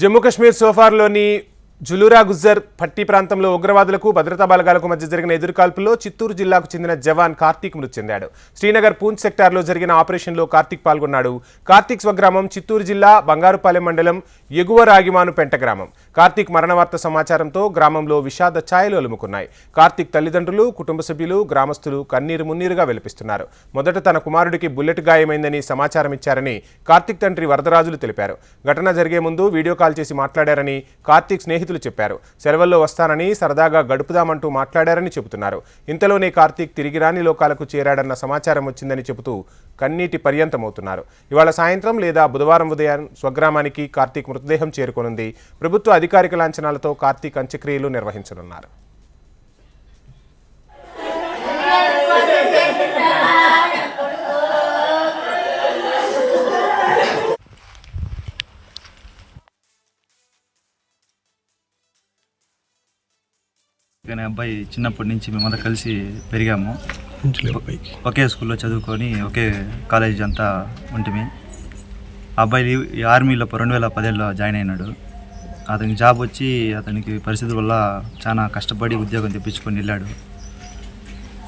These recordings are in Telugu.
జమ్మూ కాశ్మీర్ సోఫార్లోని జులూరా గుజ్జర్ పట్టి ప్రాంతంలో ఉగ్రవాదులకు భద్రతా బలగాలకు మధ్య జరిగిన ఎదురుకాల్పుల్లో చిత్తూరు జిల్లాకు చెందిన జవాన్ కార్తీక్ మృతి చెందాడు. శ్రీనగర్ పూంచ్ సెక్టార్లో జరిగిన ఆపరేషన్లో కార్తీక్ పాల్గొన్నాడు. కార్తీక్ స్వగ్రామం చిత్తూరు జిల్లా బంగారుపాలెం మండలం ఎగువ రాగిమాను పెంట గ్రామం. కార్తీక్ మరణ వార్త సమాచారంతో గ్రామంలో విషాద ఛాయలు అలుముకున్నాయి. కార్తీక్ తల్లిదండ్రులు, కుటుంబ సభ్యులు, గ్రామస్తులు కన్నీరు మున్నీరుగా వెలిపిస్తున్నారు. మొదట తన కుమారుడికి బుల్లెట్ గాయమైందని సమాచారం ఇచ్చారని కార్తీక్ తండ్రి వరదరాజులు తెలిపారు. ఘటన జరిగే ముందు వీడియో కాల్ చేసి మాట్లాడారని కార్తీక్ స్నేహితులు చెప్పారు. సెలవుల్లో వస్తానని సరదాగా గడుపుదామంటూ మాట్లాడారని చెబుతున్నారు. ఇంతలోనే కార్తీక్ తిరిగి రాని లోకాలకు చేరాడన్న సమాచారం వచ్చిందని చెబుతూ కన్నీటి పర్యంతమవుతున్నారు. ఇవాళ సాయంత్రం లేదా బుధవారం ఉదయం స్వగ్రామానికి కార్తీక్ మృతదేహం చేరుకోనుంది. ప్రభుత్వ అధికారిక లాంఛనాలతో కార్తీక్ అంత్యక్రియలు నిర్వహించనున్నారు. కానీ అబ్బాయి చిన్నప్పటి నుంచి మేమంతా కలిసి పెరిగాము. ఒకే స్కూల్లో చదువుకొని ఒకే కాలేజ్ అంతా ఉంటిమి. అబ్బాయి ఆర్మీలో 2010లో జాయిన్ అయినాడు. అతనికి జాబ్ వచ్చి అతనికి పరిస్థితుల వల్ల చాలా కష్టపడి ఉద్యోగం తెప్పించుకొని వెళ్ళాడు.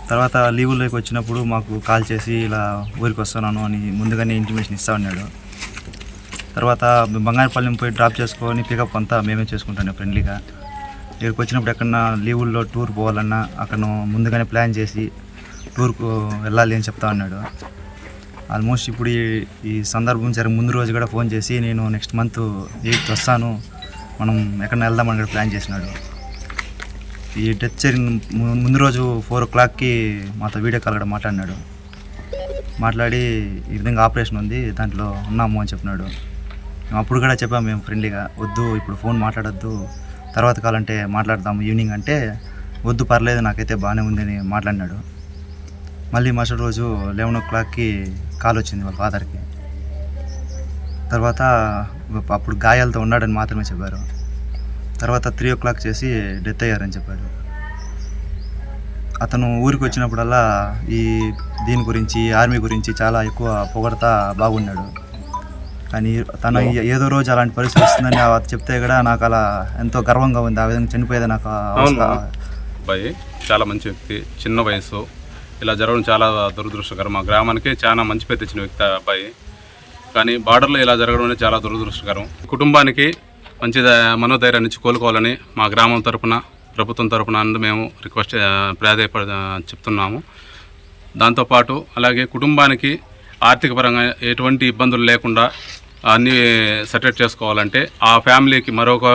తర్వాత లీవుల్లోకి వచ్చినప్పుడు మాకు కాల్ చేసి ఇలా ఊరికి వస్తున్నాను అని ముందుగానే ఇంటిమేషన్ ఇస్తా ఉన్నాడు. తర్వాత బంగారుపాలెం పోయి డ్రాప్ చేసుకొని పికప్ అంతా మేమే చేసుకుంటాను ఫ్రెండ్లీగా. ఇక్కడికి వచ్చినప్పుడు ఎక్కడన్నా లీవుల్లో టూర్ పోవాలన్నా అక్కడ ముందుగానే ప్లాన్ చేసి టూర్కు వెళ్ళాలి అని చెప్తా ఉన్నాడు. ఆల్మోస్ట్ ఇప్పుడు ఈ సందర్భం ముందు రోజు కూడా ఫోన్ చేసి నేను నెక్స్ట్ మంత్ 8th వస్తాను, మనం ఎక్కడన్నా వెళ్దామని కూడా ప్లాన్ చేసినాడు. ఈ డెత్ జరిగిన ముందు రోజు 4 o'clockకి మాతో వీడియో కాల్ కూడా మాట్లాడినాడు. మాట్లాడి ఈ విధంగా ఆపరేషన్ ఉంది, దాంట్లో ఉన్నాము అని చెప్పినాడు. అప్పుడు కూడా చెప్పాము మేము ఫ్రెండ్లీగా, వద్దు ఇప్పుడు ఫోన్ మాట్లాడొద్దు, తర్వాత కాలంటే మాట్లాడదాము ఈవినింగ్ అంటే, వద్దు పర్లేదు నాకైతే బాగానే ఉందని మాట్లాడినాడు. మళ్ళీ మరుసటి రోజు 11 o'clockకి కాల్ వచ్చింది వాళ్ళ ఫాదర్కి. తర్వాత అప్పుడు గాయాలతో ఉన్నాడని మాత్రమే చెప్పారు. తర్వాత 3 o'clock చేసి డెత్ అయ్యారని చెప్పాడు. అతను ఊరికి వచ్చినప్పుడల్లా దీని గురించి, ఆర్మీ గురించి చాలా ఎక్కువ పొగడతా బాగున్నాడు. కానీ తను ఏదో రోజు అలాంటి పరిస్థితి వస్తుందని చెప్తే కూడా నాకు అలా ఎంతో గర్వంగా ఉంది. ఆ విధంగా చనిపోయేది నాకు అబ్బాయి చాలా మంచి వ్యక్తి, చిన్న వయసు, ఇలా జరగడం చాలా దురదృష్టకరం. మా గ్రామానికి చాలా మంచి పేరు తెచ్చిన వ్యక్తి అబ్బాయి. కానీ బార్డర్లో ఇలా జరగడం అనేది చాలా దురదృష్టకరం. కుటుంబానికి మంచి మనోధైర్యాన్ని ఇచ్చి కోలుకోవాలని మా గ్రామం తరపున, ప్రభుత్వం తరపున మేము రిక్వెస్ట్ చెప్తున్నాము. దాంతోపాటు అలాగే కుటుంబానికి ఆర్థిక పరంగా ఎటువంటి ఇబ్బందులు లేకుండా అన్నీ సెటిల్ చేసుకోవాలంటే ఆ ఫ్యామిలీకి మరొక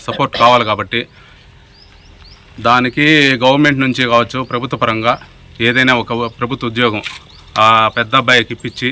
సపోర్ట్ కావాలి. కాబట్టి దానికి గవర్నమెంట్ నుంచి కావచ్చు, ప్రభుత్వ పరంగా ఏదైనా ఒక ప్రభుత్వ ఉద్యోగం ఆ పెద్ద అబ్బాయికి ఇప్పించి